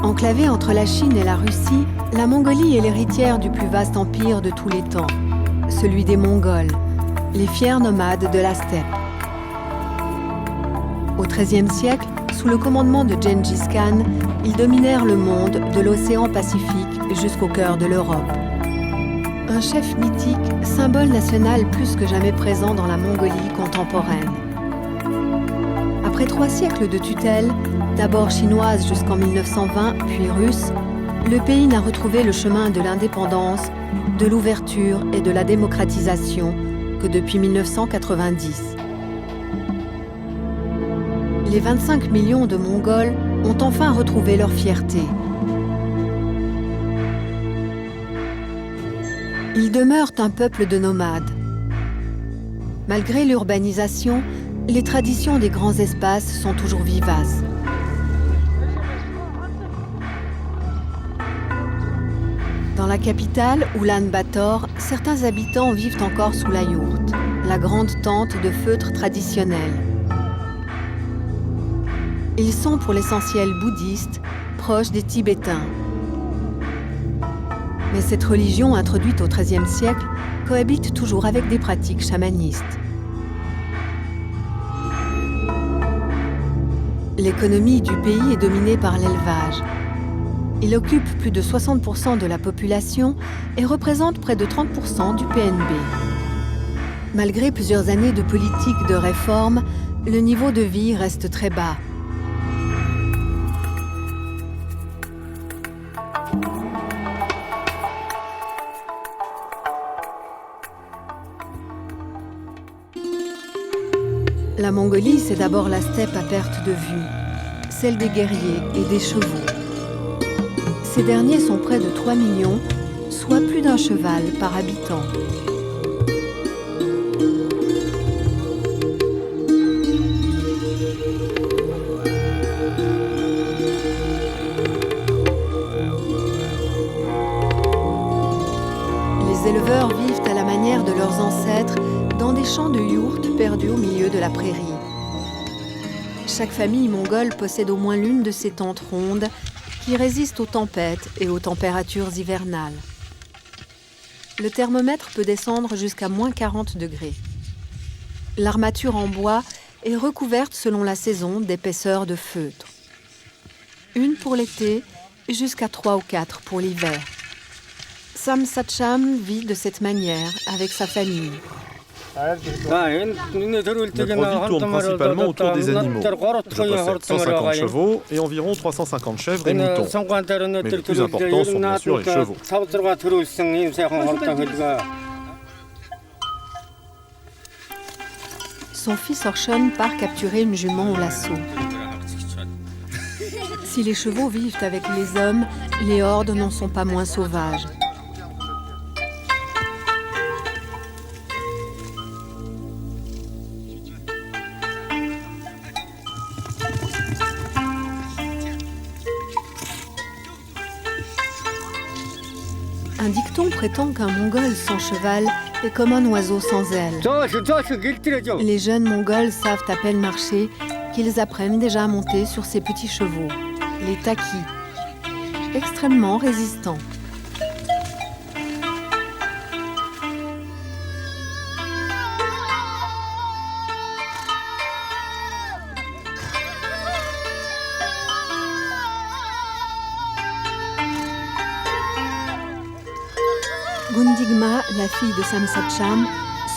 Enclavée entre la Chine et la Russie, la Mongolie est l'héritière du plus vaste empire de tous les temps, celui des Mongols, les fiers nomades de la steppe. Au XIIIe siècle, sous le commandement de Gengis Khan, ils dominèrent le monde de l'océan Pacifique jusqu'au cœur de l'Europe. Un chef mythique, symbole national plus que jamais présent dans la Mongolie contemporaine. Après 3 siècles de tutelle, d'abord chinoise jusqu'en 1920, puis russe, le pays n'a retrouvé le chemin de l'indépendance, de l'ouverture et de la démocratisation que depuis 1990. Les 25 millions de Mongols ont enfin retrouvé leur fierté. Ils demeurent un peuple de nomades. Malgré l'urbanisation, les traditions des grands espaces sont toujours vivaces. Dans la capitale, Oulan-Bator, certains habitants vivent encore sous la yourte, la grande tente de feutre traditionnelle. Ils sont pour l'essentiel bouddhistes, proches des Tibétains. Mais cette religion, introduite au XIIIe siècle, cohabite toujours avec des pratiques chamanistes. L'économie du pays est dominée par l'élevage. Il occupe plus de 60% de la population et représente près de 30% du PNB. Malgré plusieurs années de politique de réforme, le niveau de vie reste très bas. La Mongolie, c'est d'abord la steppe à perte de vue, celle des guerriers et des chevaux. Ces derniers sont près de 3 millions, soit plus d'un cheval par habitant. Les éleveurs vivent à la manière de leurs ancêtres dans des champs de yourtes perdus au milieu de la prairie. Chaque famille mongole possède au moins l'une de ces tentes rondes qui résistent aux tempêtes et aux températures hivernales. Le thermomètre peut descendre jusqu'à moins 40 degrés. L'armature en bois est recouverte selon la saison d'épaisseur de feutre. Une pour l'été, jusqu'à 3 ou 4 pour l'hiver. Samsacham vit de cette manière avec sa famille. Notre vie tourne principalement autour des animaux. Je possède 150 chevaux et environ 350 chèvres et moutons. Mais le plus important sont bien sûr les chevaux. Son fils Orshon part capturer une jument au lasso. Si les chevaux vivent avec les hommes, les hordes n'en sont pas moins sauvages. Un dicton prétend qu'un Mongol sans cheval est comme un oiseau sans ailes. Les jeunes Mongols savent à peine marcher qu'ils apprennent déjà à monter sur ces petits chevaux, les takis, extrêmement résistants. Gundigma, la fille de Samsacham,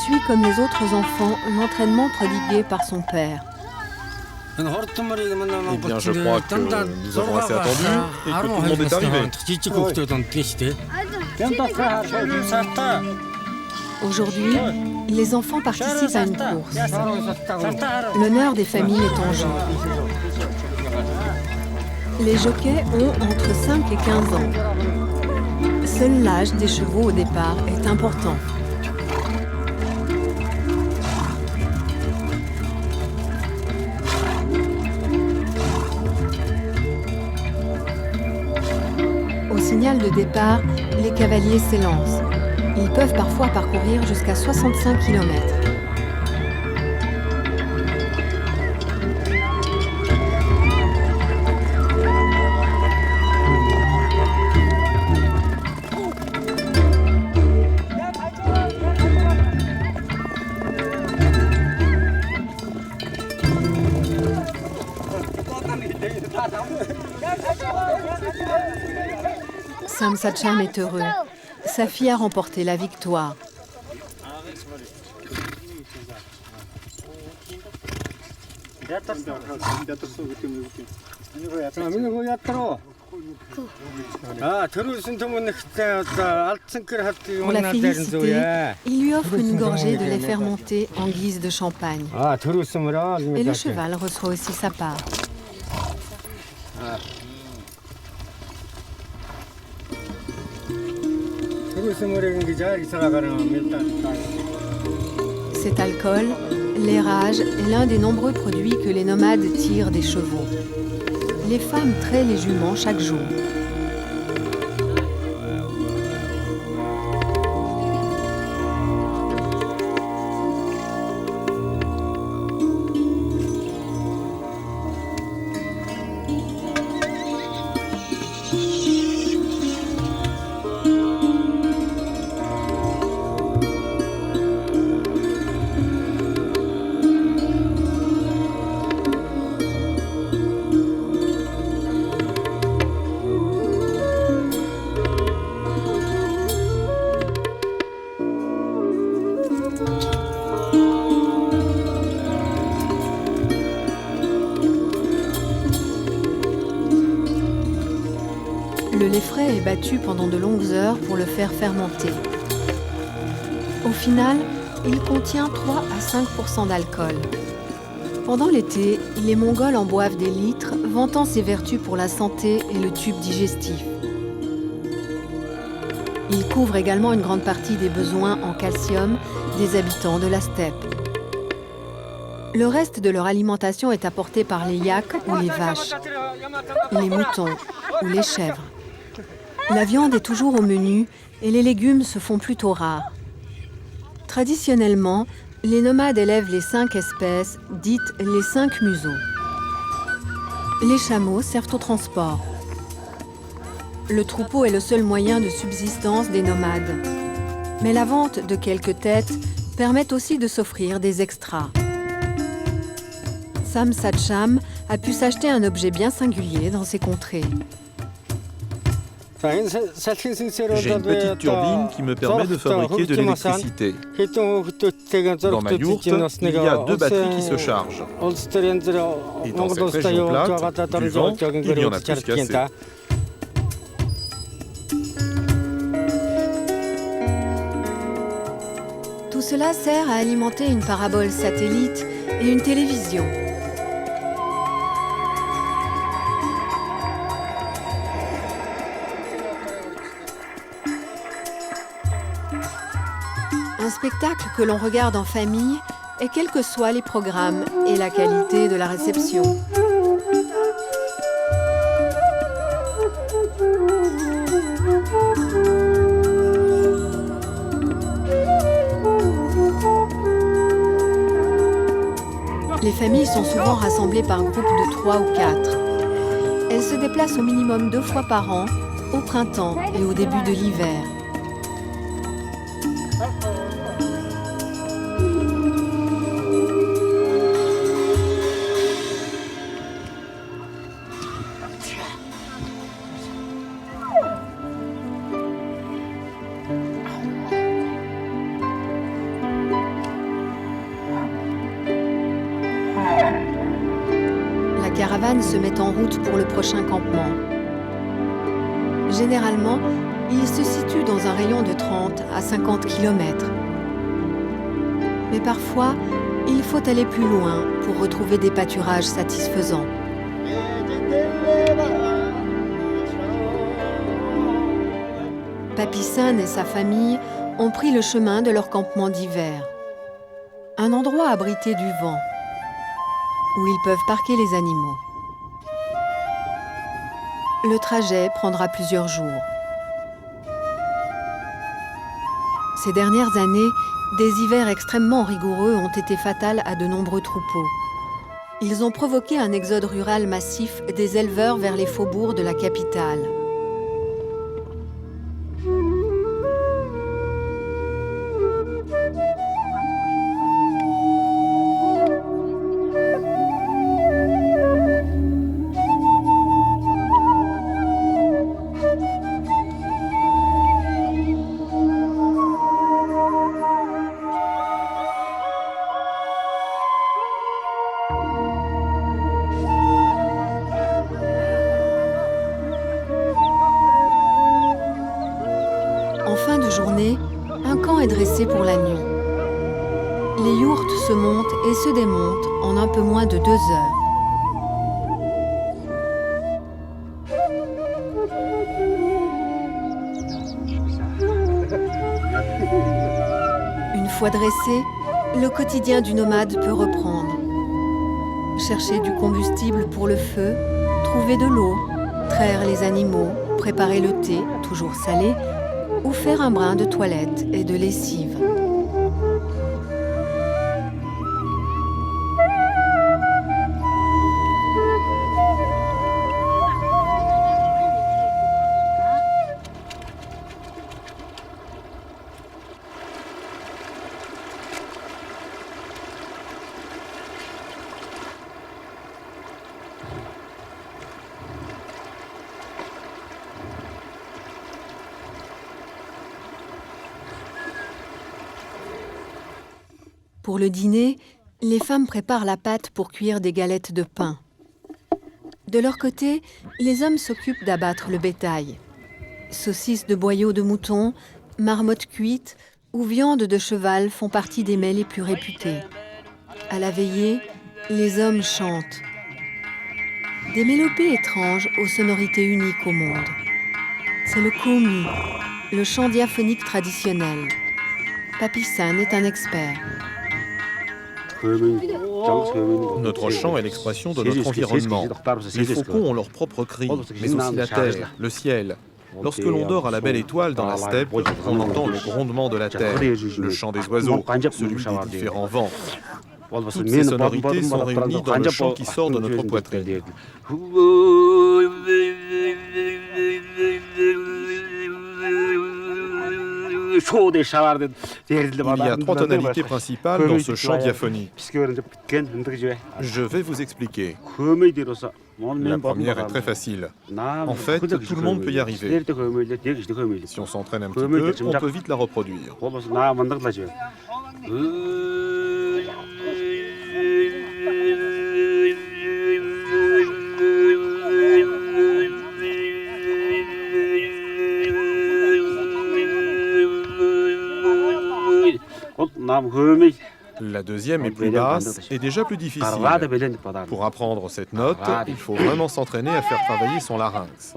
suit comme les autres enfants l'entraînement prodigué par son père. Eh bien, je crois que nous avons assez attendu et que tout le monde est arrivé. Aujourd'hui, les enfants participent à une course. L'honneur des familles est en jeu. Les jockeys ont entre 5 et 15 ans. Seul l'âge des chevaux au départ est important. Au signal de départ, les cavaliers s'élancent. Ils peuvent parfois parcourir jusqu'à 65 km. Sam Satcham est heureux. Sa fille a remporté la victoire. Pour la féliciter, il lui offre une gorgée de lait fermenté en guise de champagne. Et le cheval reçoit aussi sa part. Cet alcool, l'aérage, est l'un des nombreux produits que les nomades tirent des chevaux. Les femmes traient les juments chaque jour. Le lait frais est battu pendant de longues heures pour le faire fermenter. Au final, il contient 3 à 5% d'alcool. Pendant l'été, les Mongols en boivent des litres, vantant ses vertus pour la santé et le tube digestif. Il couvre également une grande partie des besoins en calcium des habitants de la steppe. Le reste de leur alimentation est apporté par les yaks ou les vaches, les moutons ou les chèvres. La viande est toujours au menu et les légumes se font plutôt rares. Traditionnellement, les nomades élèvent les 5 espèces, dites les 5 museaux. Les chameaux servent au transport. Le troupeau est le seul moyen de subsistance des nomades. Mais la vente de quelques têtes permet aussi de s'offrir des extras. Sam Satcham a pu s'acheter un objet bien singulier dans ces contrées. J'ai une petite turbine qui me permet de fabriquer de l'électricité. Dans ma yourte, il y a 2 batteries qui se chargent. Et dans cette région plate, du vent, il y en a plus qu'assez. Tout cela sert à alimenter une parabole satellite et une télévision. Un spectacle que l'on regarde en famille et quels que soient les programmes et la qualité de la réception. Les familles sont souvent rassemblées par groupes de 3 ou 4. Elles se déplacent au minimum 2 fois par an, au printemps et au début de l'hiver. La caravane se met en route pour le prochain campement. Généralement, il se situe dans un rayon de 30 à 50 km. Mais parfois, il faut aller plus loin pour retrouver des pâturages satisfaisants. Papi San et sa famille ont pris le chemin de leur campement d'hiver. Un endroit abrité du vent, où ils peuvent parquer les animaux. Le trajet prendra plusieurs jours. Ces dernières années, des hivers extrêmement rigoureux ont été fatals à de nombreux troupeaux. Ils ont provoqué un exode rural massif des éleveurs vers les faubourgs de la capitale. fin de journée, un camp est dressé pour la nuit. Les yourtes se montent et se démontent en un peu moins de 2 heures. Une fois dressé, le quotidien du nomade peut reprendre. Chercher du combustible pour le feu, trouver de l'eau, traire les animaux, préparer le thé, toujours salé, ou faire un brin de toilette et de lessive. Pour le dîner, les femmes préparent la pâte pour cuire des galettes de pain. De leur côté, les hommes s'occupent d'abattre le bétail. Saucisses de boyaux de mouton, marmottes cuites ou viande de cheval font partie des mets les plus réputés. À la veillée, les hommes chantent. Des mélopées étranges aux sonorités uniques au monde. C'est le komi, le chant diaphonique traditionnel. Papy San est un expert. Notre chant est l'expression de notre environnement. Les faucons ont leur propre cri, mais aussi la terre, le ciel. Lorsque l'on dort à la belle étoile dans la steppe, on entend le grondement de la terre, le chant des oiseaux, celui des différents vents. Toutes ces sonorités sont réunies dans le chant qui sort de notre poitrine. Il y a 3 tonalités principales dans ce chant diaphonique. Je vais vous expliquer. La première est très facile. En fait, tout le monde peut y arriver. Si on s'entraîne un petit peu, on peut vite la reproduire. La deuxième est plus basse et déjà plus difficile. Pour apprendre cette note, il faut vraiment s'entraîner à faire travailler son larynx.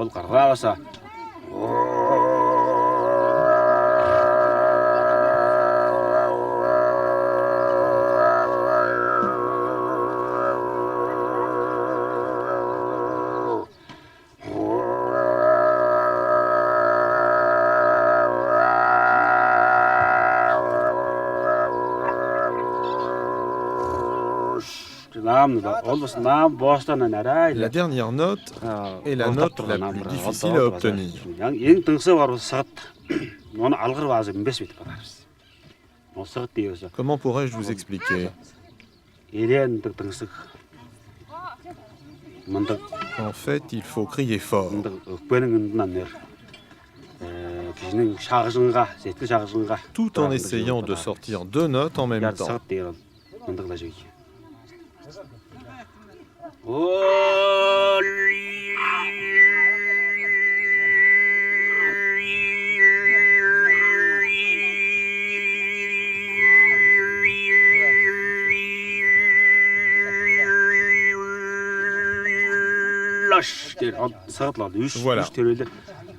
La dernière note est la note la plus difficile à obtenir. Comment pourrais-je vous expliquer? En fait, il faut crier fort. Tout en essayant de sortir 2 notes en même temps. Voilà.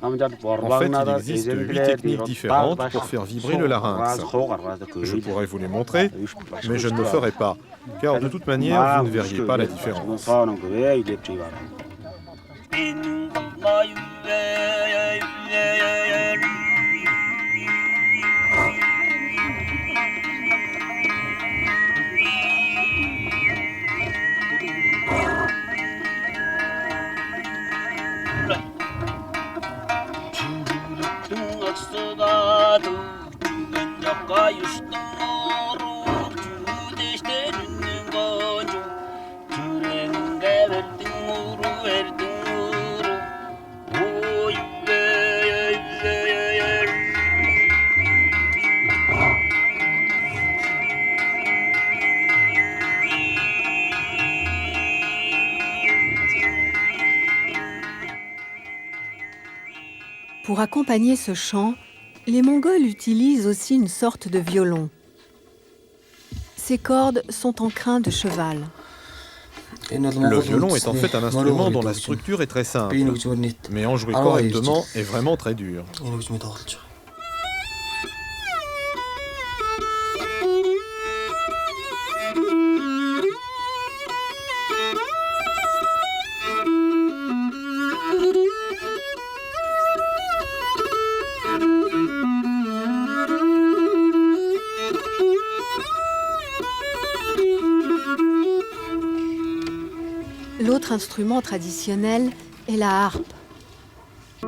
En fait, il existe 8 techniques différentes pour faire vibrer le larynx. Je pourrais vous les montrer, mais je ne le ferai pas, car de toute manière, vous ne verriez pas la différence. Pour accompagner ce chant, Les Mongols utilisent aussi une sorte de violon. Ces cordes sont en crin de cheval. Le violon est en fait un instrument dont la structure est très simple, mais en jouer correctement est vraiment très dur. L'autre instrument traditionnel est la harpe.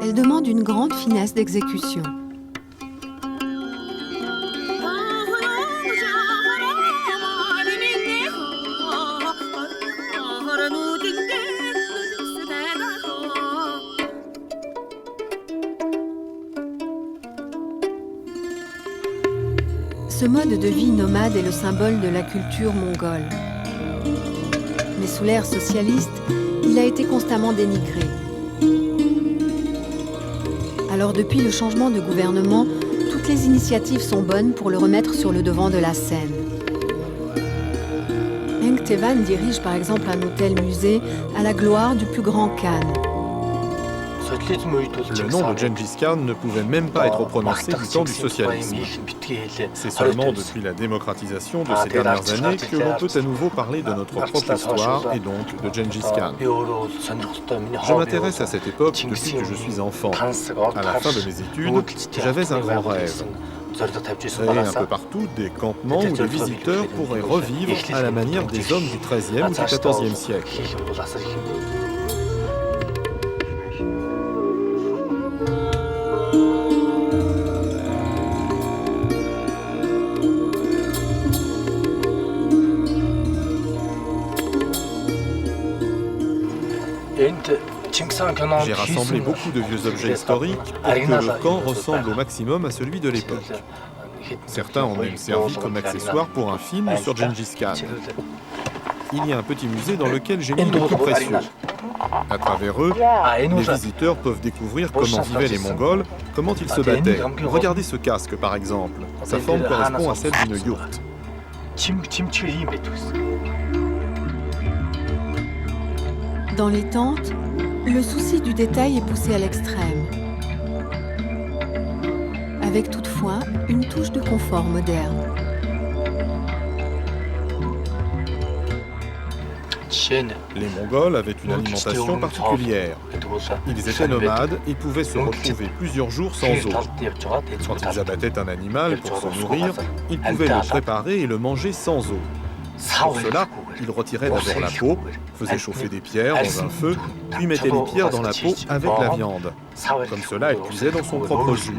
Elle demande une grande finesse d'exécution. Ce mode de vie nomade est le symbole de la culture mongole. Mais sous l'ère socialiste, il a été constamment dénigré. Alors depuis le changement de gouvernement, toutes les initiatives sont bonnes pour le remettre sur le devant de la scène. Heng Tevan dirige par exemple un hôtel-musée à la gloire du plus grand Khan. Le nom de Gengis Khan ne pouvait même pas être prononcé du temps du socialisme. C'est seulement depuis la démocratisation de ces dernières années que l'on peut à nouveau parler de notre propre histoire et donc de Gengis Khan. Je m'intéresse à cette époque depuis que je suis enfant. À la fin de mes études, j'avais un grand rêve. Créer un peu partout des campements où les visiteurs pourraient revivre à la manière des hommes du XIIIe ou du XIVe siècle. J'ai rassemblé beaucoup de vieux objets historiques pour que le camp ressemble au maximum à celui de l'époque. Certains ont même servi comme accessoire pour un film sur Gengis Khan. Il y a un petit musée dans lequel j'ai mis les plus précieux. À travers eux, les visiteurs peuvent découvrir comment vivaient les Mongols, comment ils se battaient. Regardez ce casque par exemple. Sa forme correspond à celle d'une yourte. Dans les tentes, le souci du détail est poussé à l'extrême, avec toutefois une touche de confort moderne. Les Mongols avaient une alimentation particulière. Ils étaient nomades et pouvaient se retrouver plusieurs jours sans eau. Quand ils abattaient un animal pour se nourrir, ils pouvaient le préparer et le manger sans eau. Pour cela, ils retiraient d'abord la peau, faisaient chauffer des pierres dans un feu, puis mettaient les pierres dans la peau avec la viande. Comme cela, elle cuisait dans son propre jus.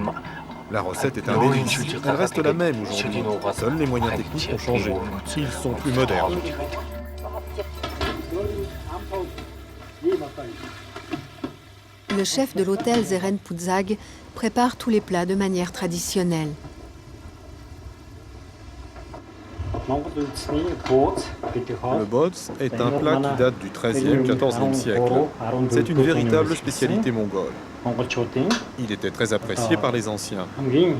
La recette est un délice. Elle reste la même aujourd'hui. Seuls les moyens techniques ont changé. Ils sont plus modernes. Le chef de l'hôtel Zeren Putzag prépare tous les plats de manière traditionnelle. Le bots est un plat qui date du XIIIe, XIVe siècle. C'est une véritable spécialité mongole. Il était très apprécié par les anciens. On le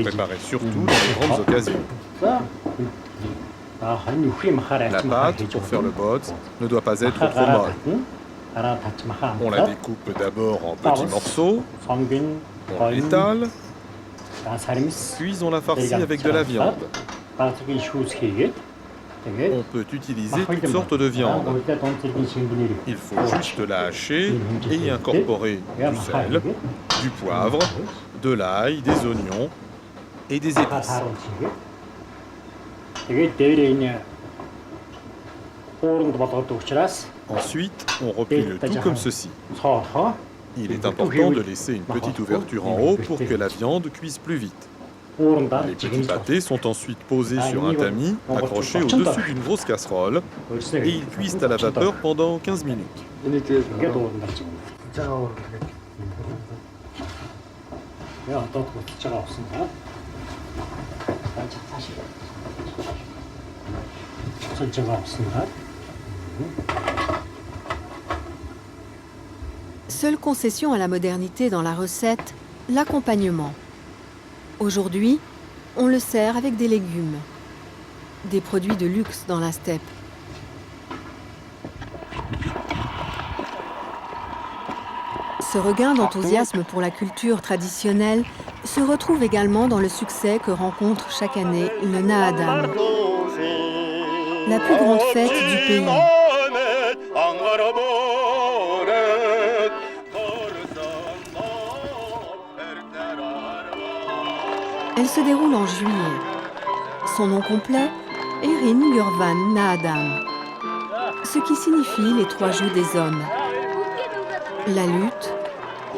préparait surtout dans les grandes occasions. La pâte, pour faire le bots, ne doit pas être trop molle. On la découpe d'abord en petits morceaux, on l'étale, puis on la farcit avec de la viande. On peut utiliser toutes sortes de viande. Il faut juste la hacher et y incorporer du sel, du poivre, de l'ail, des oignons et des épices. Ensuite, on replie le tout comme ceci. Il est important de laisser une petite ouverture en haut pour que la viande cuise plus vite. Les petits pâtés sont ensuite posés sur un tamis, accrochés au-dessus d'une grosse casserole, et ils cuisent à la vapeur pendant 15 minutes. Seule concession à la modernité dans la recette, l'accompagnement. Aujourd'hui, on le sert avec des légumes, des produits de luxe dans la steppe. Ce regain d'enthousiasme pour la culture traditionnelle se retrouve également dans le succès que rencontre chaque année le Naadam, la plus grande fête du pays. Elle se déroule en juillet. Son nom complet, Erin Gurvan Naadam, ce qui signifie les 3 jeux des hommes. La lutte,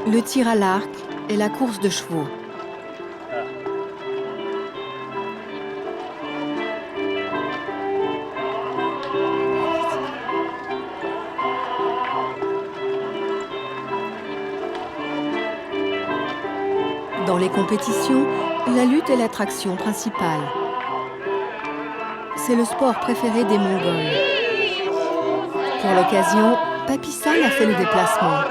le tir à l'arc et la course de chevaux. Dans les compétitions, la lutte est l'attraction principale. C'est le sport préféré des Mongols. Pour l'occasion, Papi Sal a fait le déplacement.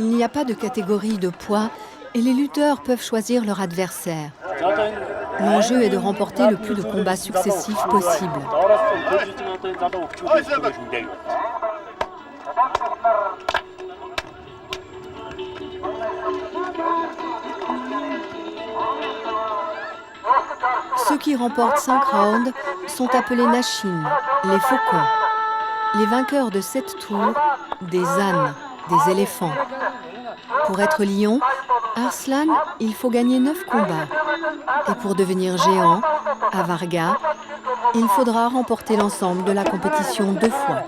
Il n'y a pas de catégorie de poids et les lutteurs peuvent choisir leur adversaire. L'enjeu est de remporter le plus de combats successifs possible. Ceux qui remportent 5 rounds sont appelés Nashin, les faucons. Les vainqueurs de 7 tours, des ânes, des éléphants. Pour être lion, Arslan, il faut gagner 9 combats. Et pour devenir géant, à Varga, il faudra remporter l'ensemble de la compétition 2 fois.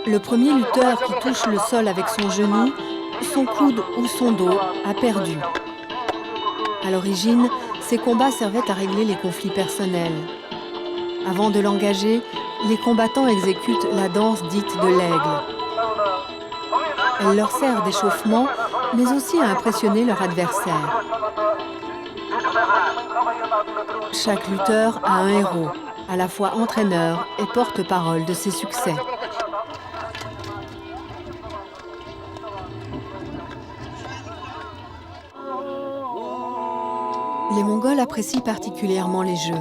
Le premier lutteur qui touche le sol avec son genou, son coude ou son dos a perdu. À l'origine, ces combats servaient à régler les conflits personnels. Avant de l'engager, les combattants exécutent la danse dite de l'aigle. Elle leur sert d'échauffement, mais aussi à impressionner leur adversaire. Chaque lutteur a un héros, à la fois entraîneur et porte-parole de ses succès. Les Mongols apprécient particulièrement les jeux.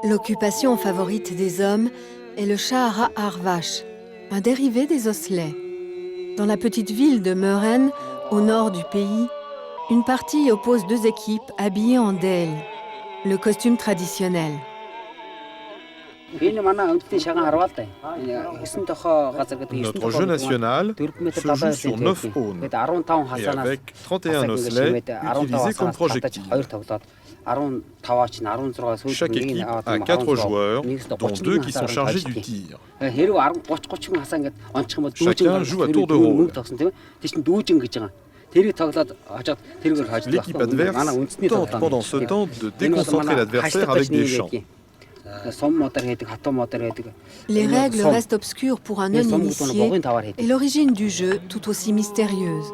L'occupation favorite des hommes est le Shahara Arvash, un dérivé des osselets. Dans la petite ville de Meuren, au nord du pays, une partie oppose 2 équipes habillées en del, le costume traditionnel. Notre jeu national se joue sur 9 aunes et avec 31 osselets utilisés comme projectiles. Chaque équipe a 4 joueurs, dont 2 qui sont chargés du tir. Chacun joue à tour de rôle. L'équipe adverse tente pendant ce temps de déconcentrer l'adversaire avec des chants. Les règles restent obscures pour un non-initié et l'origine du jeu tout aussi mystérieuse.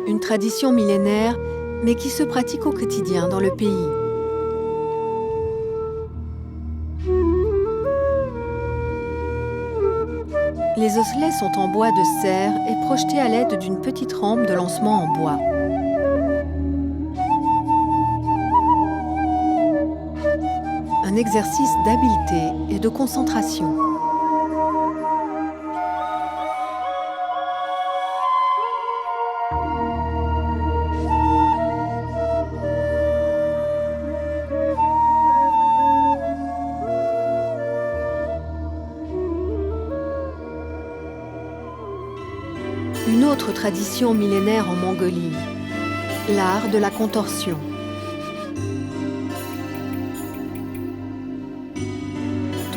Une tradition millénaire, mais qui se pratique au quotidien dans le pays. Les osselets sont en bois de serre et projetés à l'aide d'une petite rampe de lancement en bois. Un exercice d'habileté et de concentration. Une autre tradition millénaire en Mongolie, l'art de la contorsion.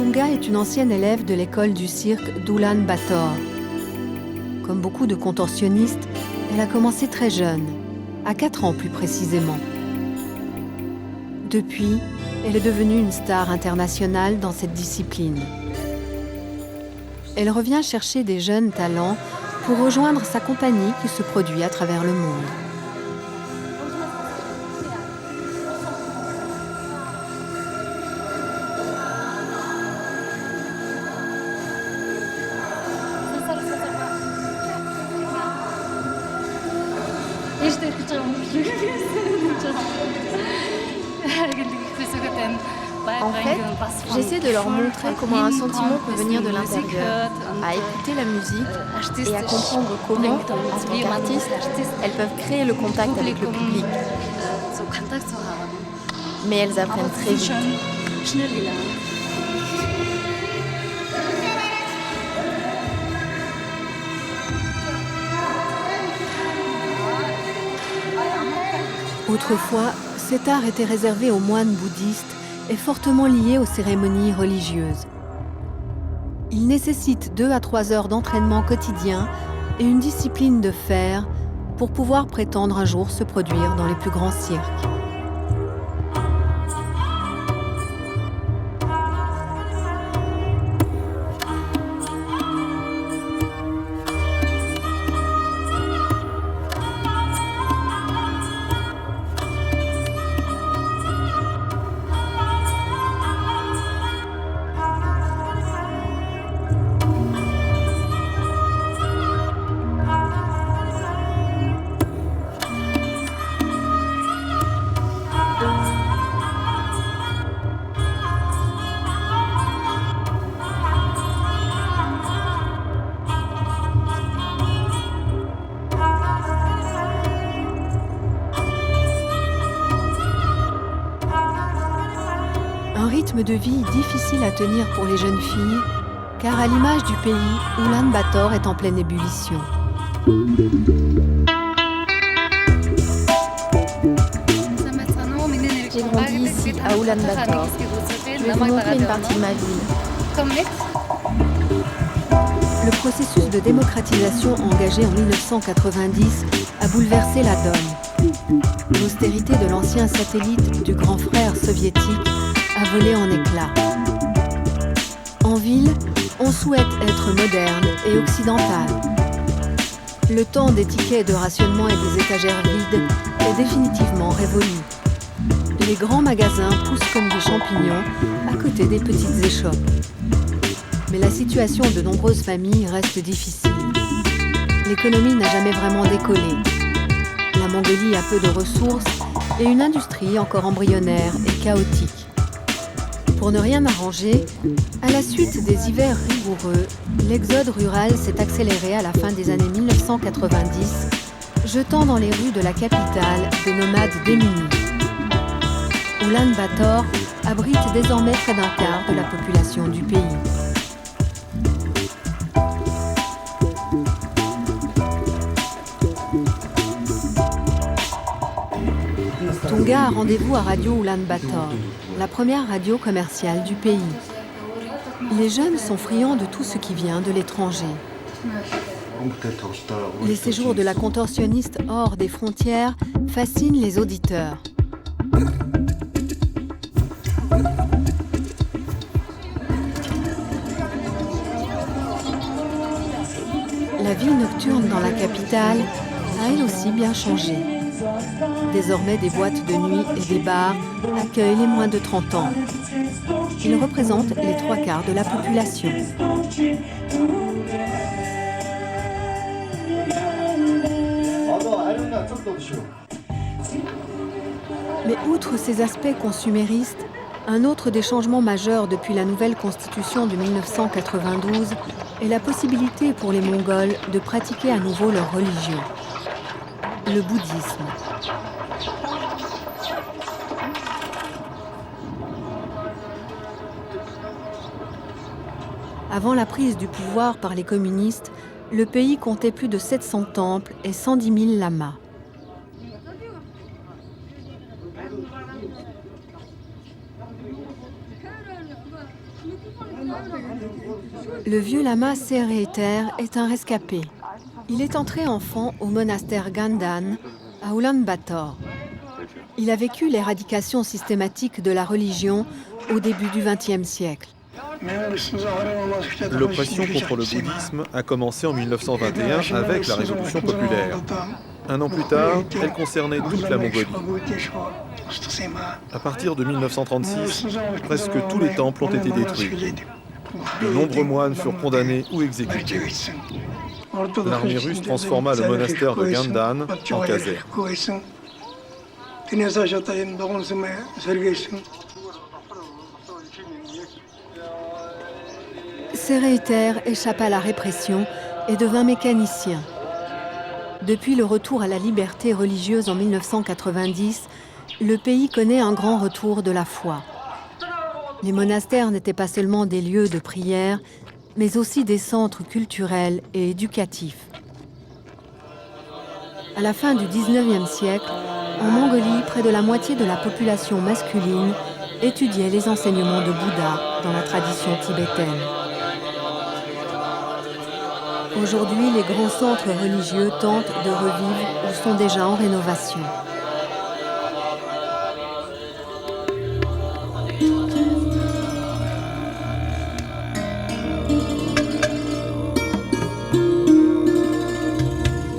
Tunga est une ancienne élève de l'école du cirque d'Oulan-Bator. Comme beaucoup de contorsionnistes, elle a commencé très jeune, à 4 ans plus précisément. Depuis, elle est devenue une star internationale dans cette discipline. Elle revient chercher des jeunes talents pour rejoindre sa compagnie qui se produit à travers le monde. En fait, j'essaie de leur montrer comment un sentiment peut venir de l'intérieur, à écouter la musique et à comprendre comment, en tant qu'artiste, elles peuvent créer le contact avec le public. Mais elles apprennent très vite. Autrefois, cet art était réservé aux moines bouddhistes et fortement lié aux cérémonies religieuses. Il nécessite 2 à 3 heures d'entraînement quotidien et une discipline de fer pour pouvoir prétendre un jour se produire dans les plus grands cirques. Un rythme de vie difficile à tenir pour les jeunes filles, car à l'image du pays, Oulan-Bator est en pleine ébullition. J'ai grandi ici, à Oulan-Bator. Je vais vous montrer une partie de ma ville. Le processus de démocratisation engagé en 1990 a bouleversé la donne. L'austérité de l'ancien satellite du grand frère soviétique a volé en éclats. En ville, on souhaite être moderne et occidental. Le temps des tickets de rationnement et des étagères vides est définitivement révolu. Les grands magasins poussent comme des champignons à côté des petites échoppes. Mais la situation de nombreuses familles reste difficile. L'économie n'a jamais vraiment décollé. La Mongolie a peu de ressources et une industrie encore embryonnaire et chaotique. Pour ne rien arranger, à la suite des hivers rigoureux, l'exode rural s'est accéléré à la fin des années 1990, jetant dans les rues de la capitale des nomades démunis. Oulan-Bator abrite désormais près d'un quart de la population du pays. Tunga a rendez-vous à Radio Oulan-Bator, la première radio commerciale du pays. Les jeunes sont friands de tout ce qui vient de l'étranger. Les séjours de la contorsionniste hors des frontières fascinent les auditeurs. La vie nocturne dans la capitale a elle aussi bien changé. Désormais, des boîtes de nuit et des bars accueillent les moins de 30 ans. Ils représentent les 3/4 de la population. Mais outre ces aspects consuméristes, un autre des changements majeurs depuis la nouvelle constitution de 1992 est la possibilité pour les Mongols de pratiquer à nouveau leur religion, le bouddhisme. Avant la prise du pouvoir par les communistes, le pays comptait plus de 700 temples et 110 000 lamas. Le vieux lama Sereiter est un rescapé. Il est entré enfant au monastère Gandan, à Ulaanbaatar. Il a vécu l'éradication systématique de la religion au début du XXe siècle. L'oppression contre le bouddhisme a commencé en 1921 avec la Révolution populaire. Un an plus tard, elle concernait toute la Mongolie. À partir de 1936, presque tous les temples ont été détruits. De nombreux moines furent condamnés ou exécutés. L'armée russe transforma le monastère de Gandan en caserne. Sereiter échappa à la répression et devint mécanicien. Depuis le retour à la liberté religieuse en 1990, le pays connaît un grand retour de la foi. Les monastères n'étaient pas seulement des lieux de prière, mais aussi des centres culturels et éducatifs. À la fin du XIXe siècle, en Mongolie, près de la moitié de la population masculine étudiait les enseignements de Bouddha dans la tradition tibétaine. Aujourd'hui, les grands centres religieux tentent de revivre ou sont déjà en rénovation.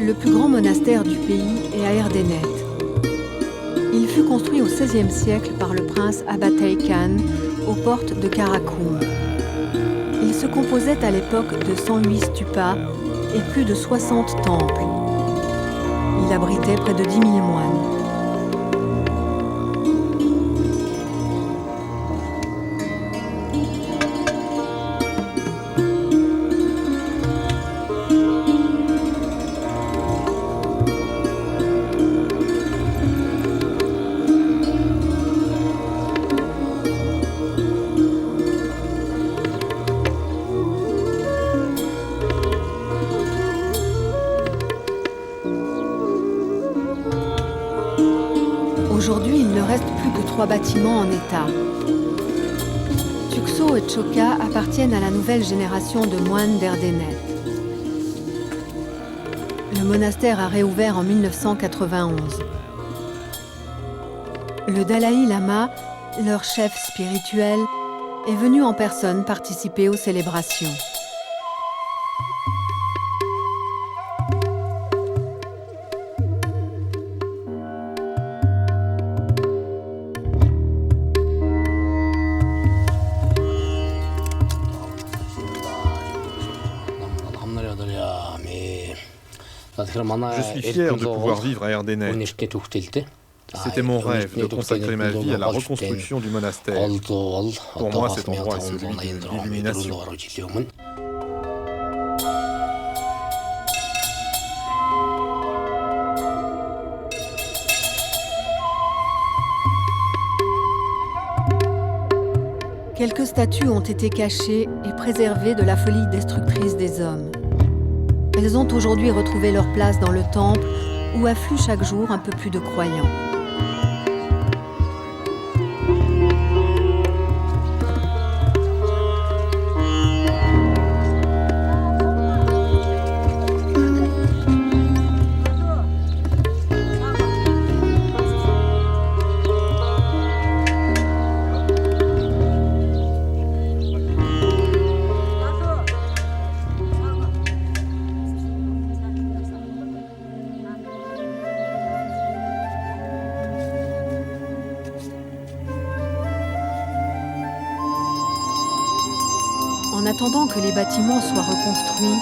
Le plus grand monastère du pays est à Erdenet. Il fut construit au XVIe siècle par le prince Abatay Khan aux portes de Karakoum. Il se composait à l'époque de 108 stupas et plus de 60 temples. Il abritait près de 10 000 moines. Aujourd'hui, il ne reste plus que 3 bâtiments en état. Tukso et Choka appartiennent à la nouvelle génération de moines d'Erdenet. Le monastère a réouvert en 1991. Le Dalai Lama, leur chef spirituel, est venu en personne participer aux célébrations. Je suis fier de pouvoir vivre à Erdenet. C'était mon rêve de consacrer ma vie à la reconstruction du monastère. Pour moi, cet endroit est celui de l'illumination. Quelques statues ont été cachées et préservées de la folie destructrice des hommes. Elles ont aujourd'hui retrouvé leur place dans le temple où affluent chaque jour un peu plus de croyants. En attendant que les bâtiments soient reconstruits,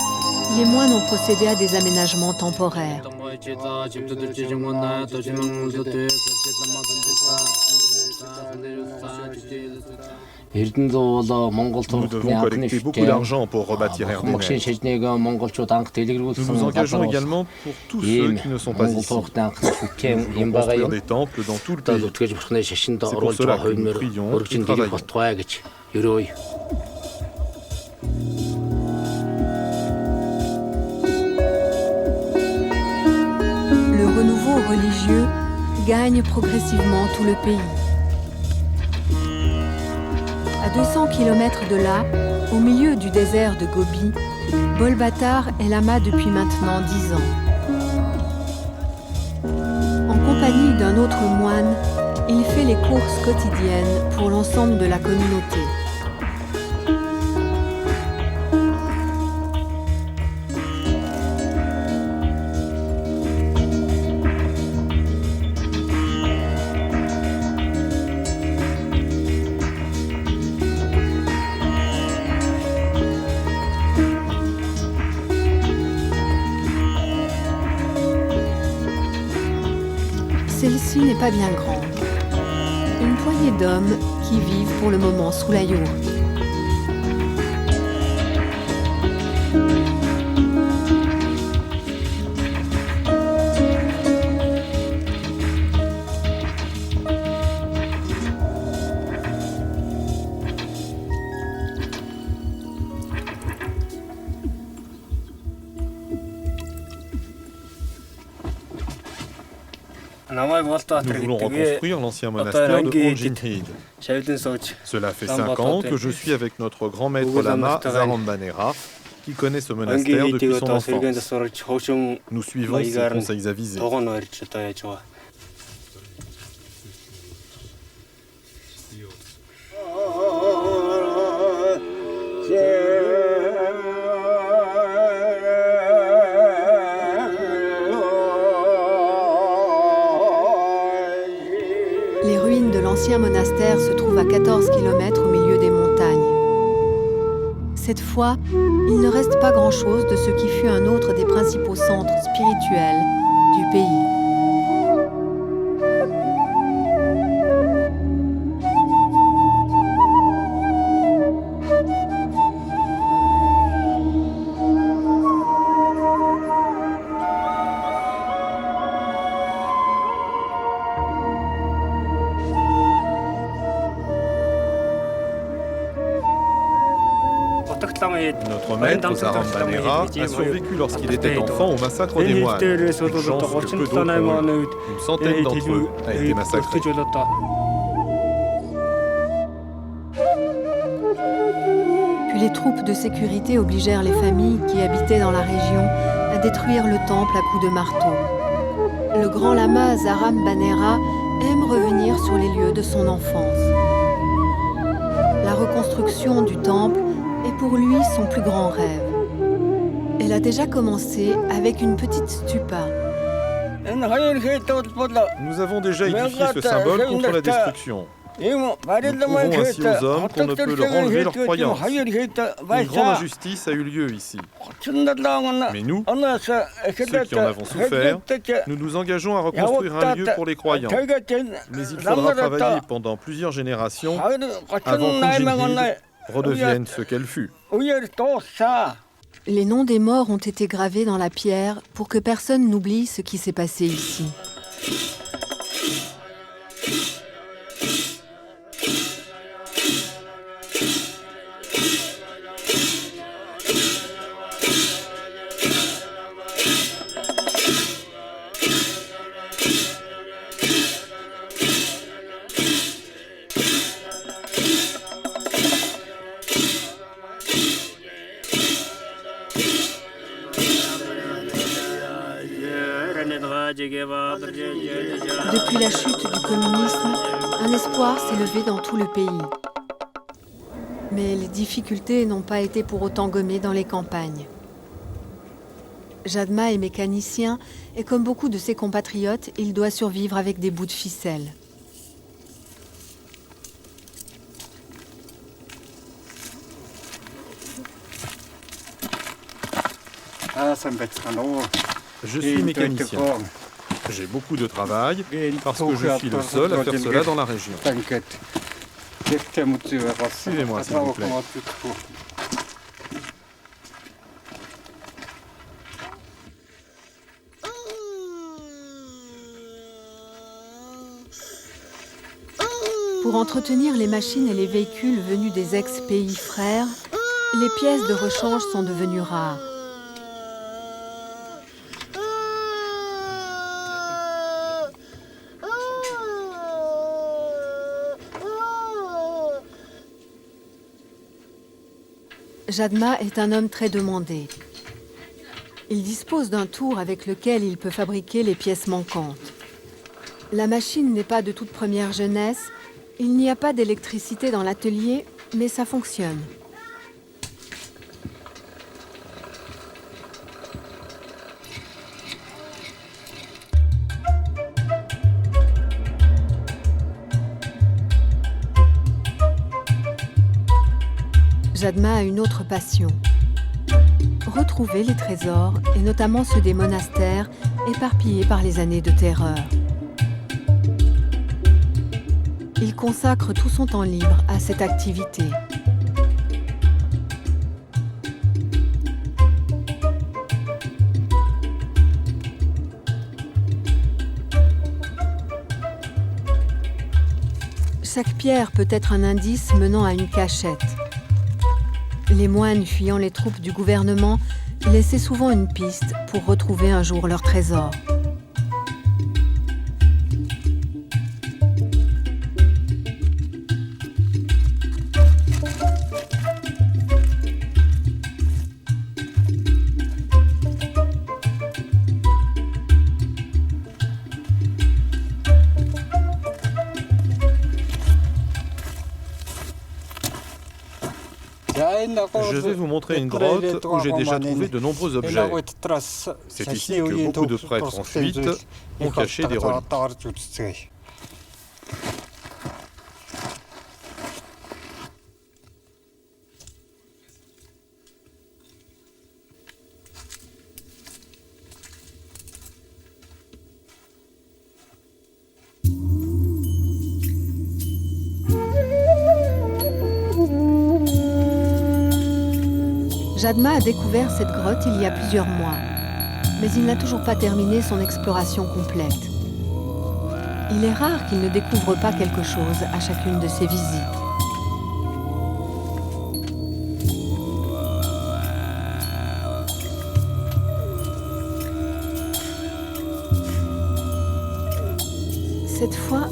les moines ont procédé à des aménagements temporaires. Nous devons collecter beaucoup d'argent pour rebâtir Erdenet. Nous nous engageons également pour tous ceux qui ne sont pas ici. Nous voulons construire des temples dans tout le pays. C'est pour cela que nous prions et travaillons. Le renouveau religieux gagne progressivement tout le pays. À 200 km de là, au milieu du désert de Gobi, Bolbâtar est lama depuis maintenant 10 ans. En compagnie d'un autre moine, il fait les courses quotidiennes pour l'ensemble de la communauté. Celle-ci n'est pas bien grande. Une poignée d'hommes qui vivent pour le moment sous la yourte. Nous voulons reconstruire l'ancien monastère de Onjinhid. Cela fait 5 ans que je suis avec notre grand maître lama Zarambanera, qui connaît ce monastère depuis son enfance. Nous suivons ses conseils avisés. Les ruines de l'ancien monastère se trouvent à 14 km au milieu des montagnes. Cette fois, il ne reste pas grand-chose de ce qui fut un autre des principaux centres spirituels du pays. Notre maître Zarambanera a survécu lorsqu'il était enfant au massacre des moines. Une chance que peu d'autres ont eu. Une centaine d'entre eux a été massacrée. Puis les troupes de sécurité obligèrent les familles qui habitaient dans la région à détruire le temple à coups de marteau. Le grand lama Zarambanera aime revenir sur les lieux de son enfance. La reconstruction du temple est pour lui son plus grand rêve. Elle a déjà commencé avec une petite stupa. Nous avons déjà édifié ce symbole contre la destruction. Nous prouvons ainsi aux hommes qu'on ne peut leur enlever leur croyance. Une grande injustice a eu lieu ici. Mais nous, ceux qui en avons souffert, nous nous engageons à reconstruire un lieu pour les croyants. Mais il faudra travailler pendant plusieurs générations avant qu'Onjinhid redevienne ce qu'elle fut. Les noms des morts ont été gravés dans la pierre pour que personne n'oublie ce qui s'est passé ici. Depuis la chute du communisme, un espoir s'est levé dans tout le pays. Mais les difficultés n'ont pas été pour autant gommées dans les campagnes. Jadma est mécanicien et comme beaucoup de ses compatriotes, il doit survivre avec des bouts de ficelle. Je suis mécanicien. J'ai beaucoup de travail parce que je suis le seul à faire cela dans la région. Suivez-moi, s'il vous plaît. Pour entretenir les machines et les véhicules venus des ex-pays frères, les pièces de rechange sont devenues rares. Jadma est un homme très demandé. Il dispose d'un tour avec lequel il peut fabriquer les pièces manquantes. La machine n'est pas de toute première jeunesse, il n'y a pas d'électricité dans l'atelier, mais ça fonctionne. Jadma a une autre passion. Retrouver les trésors, et notamment ceux des monastères, éparpillés par les années de terreur. Il consacre tout son temps libre à cette activité. Chaque pierre peut être un indice menant à une cachette. Les moines fuyant les troupes du gouvernement laissaient souvent une piste pour retrouver un jour leur trésor. Je vais vous montrer une grotte où j'ai déjà trouvé de nombreux objets. C'est ici que beaucoup de prêtres en fuite ont caché des reliques. Jadma a découvert cette grotte il y a plusieurs mois, mais il n'a toujours pas terminé son exploration complète. Il est rare qu'il ne découvre pas quelque chose à chacune de ses visites. Cette fois,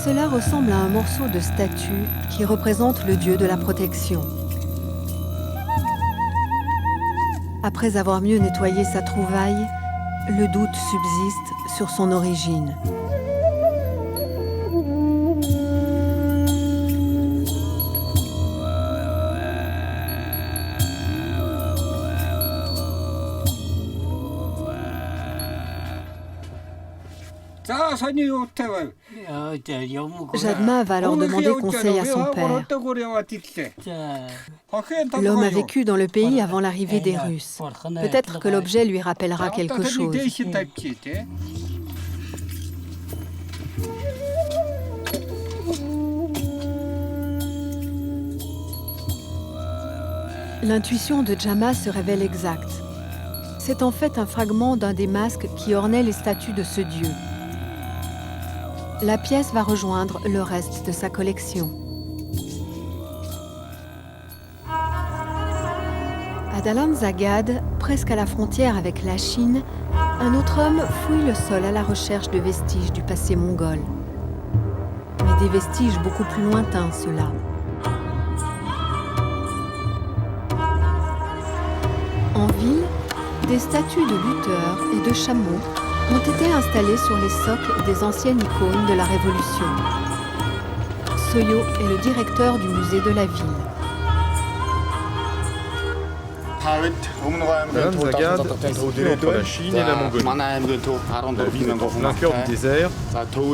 cela ressemble à un morceau de statue qui représente le dieu de la protection. Après avoir mieux nettoyé sa trouvaille, le doute subsiste sur son origine. Jadma va alors demander conseil à son père. L'homme a vécu dans le pays avant l'arrivée des Russes. Peut-être que l'objet lui rappellera quelque chose. L'intuition de Jadma se révèle exacte. C'est en fait un fragment d'un des masques qui ornait les statues de ce dieu. La pièce va rejoindre le reste de sa collection. À Dalan Zagad, presque à la frontière avec la Chine, un autre homme fouille le sol à la recherche de vestiges du passé mongol. Mais des vestiges beaucoup plus lointains, ceux-là. En ville, des statues de lutteurs et de chameaux ont été installés sur les socles des anciennes icônes de la Révolution. Soyo est le directeur du musée de la ville. Dalan Zagad est situé entre la Chine et la Mongolie. La ville est en plein cœur du désert,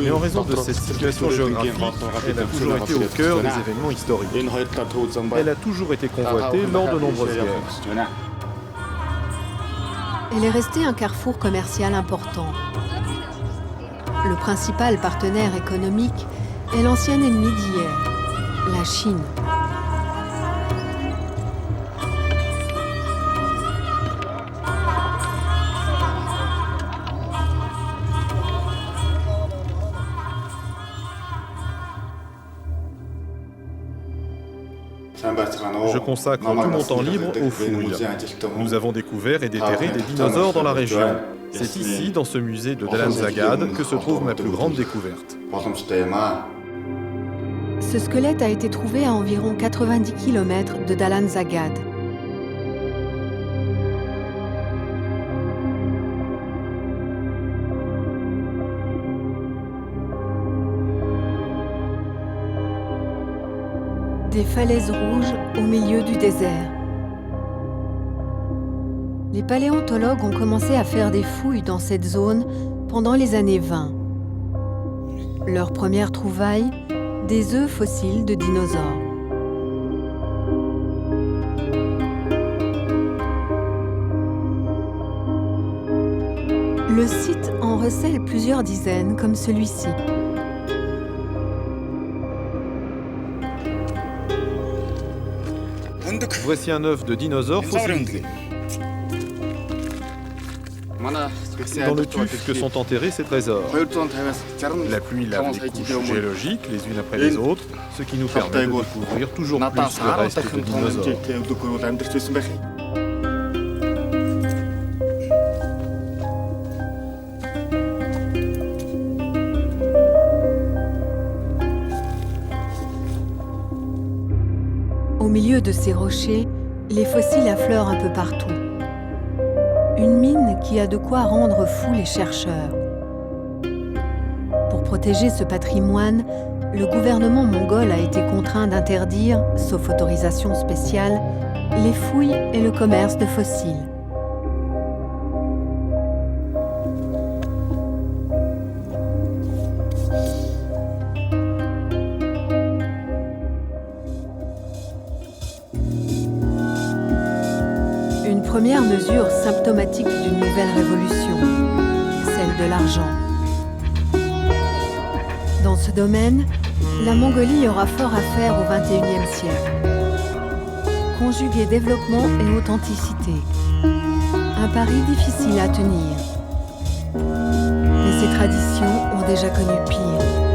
mais en raison de cette situation géographique, elle a toujours été au cœur des événements historiques. Elle a toujours été convoitée lors de nombreuses guerres. Elle est restée un carrefour commercial important. Le principal partenaire économique est l'ancien ennemi d'hier, la Chine. Je consacre tout mon temps libre aux fouilles. Nous avons découvert et déterré des dinosaures dans la région. C'est ici, dans ce musée de Dalan Zagad, que se trouve ma plus grande découverte. Ce squelette a été trouvé à environ 90 km de Dalan Zagad. Des falaises rouges au milieu du désert. Les paléontologues ont commencé à faire des fouilles dans cette zone pendant les années 20. Leur première trouvaille, des œufs fossiles de dinosaures. Le site en recèle plusieurs dizaines, comme celui-ci. Voici un œuf de dinosaure fossilisé. C'est dans le tuf que sont enterrés ces trésors. La pluie lave les couches géologiques les unes après les autres, ce qui nous permet de découvrir toujours plus de restes de dinosaures. Au milieu de ces rochers, les fossiles affleurent un peu partout. Une mine qui a de quoi rendre fous les chercheurs. Pour protéger ce patrimoine, le gouvernement mongol a été contraint d'interdire, sauf autorisation spéciale, les fouilles et le commerce de fossiles. Une première mesure symptomatique d'une nouvelle révolution, celle de l'argent. Dans ce domaine, la Mongolie aura fort à faire au XXIe siècle. Conjuguer développement et authenticité, un pari difficile à tenir. Mais ces traditions ont déjà connu pire.